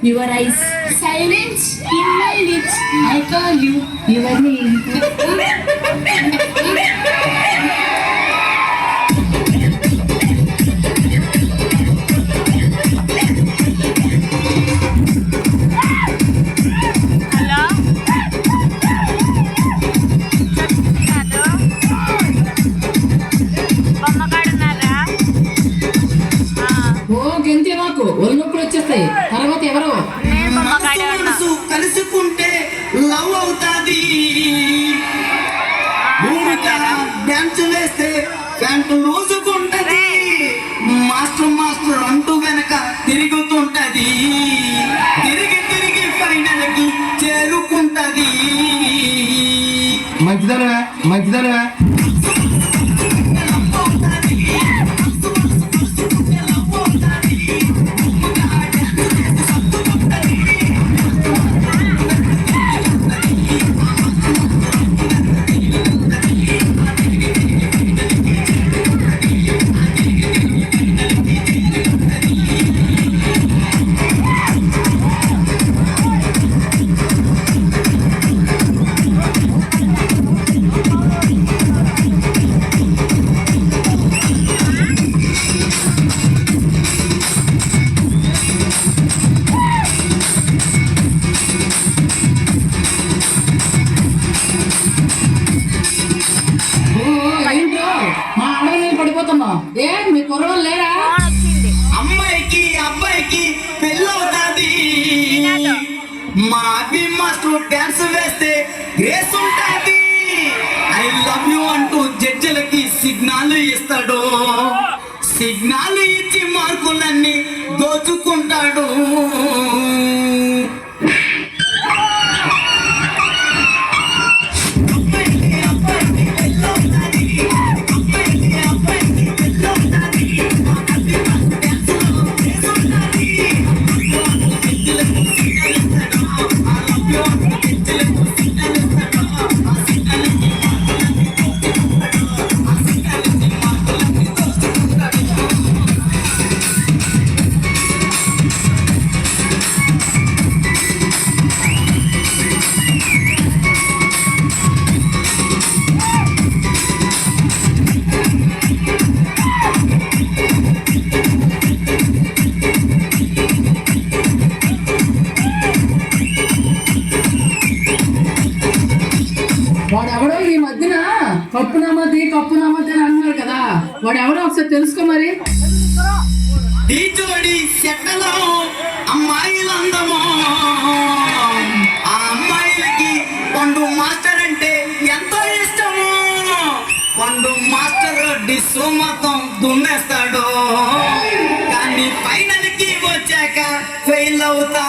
Your eyes, silence in my lips. I call you your name. ఒళ్ళొప్పులు వచ్చేస్తాయి. తర్వాత ఎవరో కలుసుకుంటే love అవుతాది. డాన్స్ వేస్తే ప్యాంటు లూసుకుంటది. మాస్టర్ మాస్టర్ అంటూ వెనక తిరుగుతుంటది. తిరిగి తిరిగి ఫైనల్ కి చేరుకుంటది. మంచిదరా మంచిదరా ఏ మీ కుర్రలు లేరా? అమ్మాయికి అబ్బాయికి పెళ్ళవుతాది. మా అభి మాస్టర్ డాన్స్ వేస్తే గ్రేస్ ఉంటాది. ఐ లవ్ యూ అంటూ జడ్జిలకి సిగ్నల్ ఇస్తాడు. సిగ్నల్ ఇచ్చి మార్కులన్నీ దోచుకుంటాడు. వాడెవడో ఈ మధ్యన కప్పు నమ్మద్ది అని అన్నాడు కదా, వాడెవడో ఒకసారి తెలుసుకో మరి. అమ్మాయిలందమో ఆ అమ్మాయిలకి పండు మాస్టర్ అంటే ఎంతో ఇష్టము. పండు మాస్టర్ డిస్సు మొత్తం దున్నేస్తాడు. కానీ ఫైనల్ కి వచ్చాక ఫెయిల్ అవుతా